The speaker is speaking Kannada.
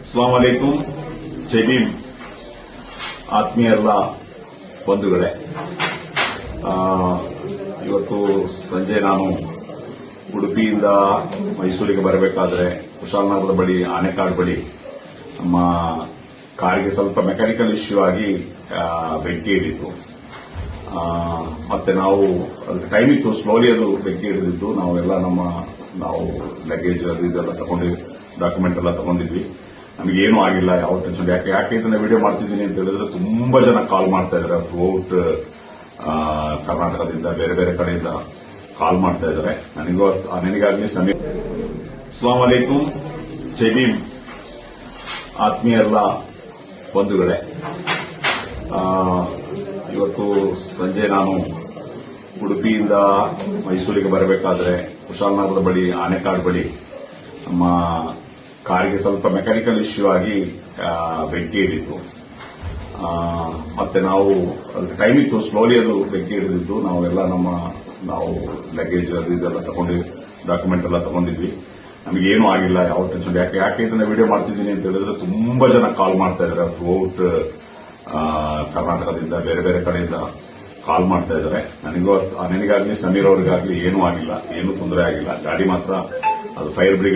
ಅಸ್ಲಾಂ ವಲೈಕುಂ. ಜೈ ಭೀಮ್. ಆತ್ಮೀಯರೆಲ್ಲ ಬಂಧುಗಳೇ, ಇವತ್ತು ಸಂಜೆ ನಾನು ಉಡುಪಿಯಿಂದ ಮೈಸೂರಿಗೆ ಬರಬೇಕಾದ್ರೆ ಕುಶಾಲನಗರದ ಬಳಿ ಆನೆಕಾಡು ಬಳಿ ನಮ್ಮ ಕಾರಿಗೆ ಸ್ವಲ್ಪ ಮೆಕ್ಯಾನಿಕಲ್ ಇಶ್ಯೂ ಆಗಿ ಬೆಂಕಿ ಹಿಡಿತು. ಮತ್ತೆ ನಾವು ಟೈಮ್ ಇತ್ತು, ಸ್ಲೋಲಿ ಅದು ಬೆಂಕಿ ಹಿಡಿದಿದ್ದು. ನಾವು ಲಗೇಜ್ ಅದು ಇದೆಲ್ಲ ತಗೊಂಡು ಡಾಕ್ಯುಮೆಂಟ್ ಎಲ್ಲ ತಗೊಂಡಿದ್ವಿ. ನಮಗೇನು ಆಗಿಲ್ಲ, ಯಾವ ಟೆನ್ಷನ್. ಯಾಕೆ ಇದನ್ನ ವಿಡಿಯೋ ಮಾಡ್ತಿದ್ದೀನಿ ಅಂತ ಹೇಳಿದ್ರೆ, ತುಂಬಾ ಜನ ಕಾಲ್ ಮಾಡ್ತಾ ಇದ್ದಾರೆ ಥ್ರೂಔಟ್ ಕರ್ನಾಟಕದಿಂದ, ಬೇರೆ ಬೇರೆ ಕಡೆಯಿಂದ ಕಾಲ್ ಮಾಡ್ತಾ ಇದ್ದಾರೆ. ನನಗಾಗ್ಲಿ ಸಮೀಪ. ಅಸ್ಲಾಂ ವಲೈಕುಂ. ಜೈ ಭೀಮ್. ಆತ್ಮೀಯರೆಲ್ಲ ಬಂಧುಗಳೇ, ಇವತ್ತು ಸಂಜೆ ನಾನು ಉಡುಪಿಯಿಂದ ಮೈಸೂರಿಗೆ ಬರಬೇಕಾದ್ರೆ ಕುಶಾಲನಗರದ ಬಳಿ ಆನೆಕಾಡು ಬಳಿ ನಮ್ಮ ಕಾರಿಗೆ ಸ್ವಲ್ಪ ಮೆಕ್ಯಾನಿಕಲ್ ಇಶ್ಯೂ ಆಗಿ ಬೆಂಕಿ ಹಿಡಿತು. ಮತ್ತೆ ನಾವು ಟೈಮ್ ಇತ್ತು, ಸ್ಲೋಲಿ ಅದು ಬೆಂಕಿ ಹಿಡಿದಿದ್ದು. ನಾವು ಲಗೇಜ್ ಅದು ಇದೆಲ್ಲ ತಗೊಂಡು ಡಾಕ್ಯುಮೆಂಟ್ ಎಲ್ಲ ತಗೊಂಡಿದ್ವಿ. ನಮಗೇನು ಆಗಿಲ್ಲ, ಯಾವ ಟೆನ್ಷನ್. ಯಾಕೆ ಇದನ್ನ ವಿಡಿಯೋ ಮಾಡ್ತಿದ್ದೀನಿ ಅಂತ ಹೇಳಿದ್ರೆ, ತುಂಬಾ ಜನ ಕಾಲ್ ಮಾಡ್ತಾ ಇದ್ದಾರೆ ಥ್ರೂಔಟ್ ಕರ್ನಾಟಕದಿಂದ, ಬೇರೆ ಬೇರೆ ಕಡೆಯಿಂದ ಕಾಲ್ ಮಾಡ್ತಾ ಇದ್ದಾರೆ. ನನಗಾಗ್ಲಿ ಸಮೀರ್ ಅವ್ರಿಗಾಗ್ಲಿ ಏನೂ ಆಗಿಲ್ಲ, ಏನೂ ತೊಂದರೆ ಆಗಿಲ್ಲ. ಗಾಡಿ ಮಾತ್ರ ಅದು ಫೈರ್ ಬ್ರಿಗೇಡ್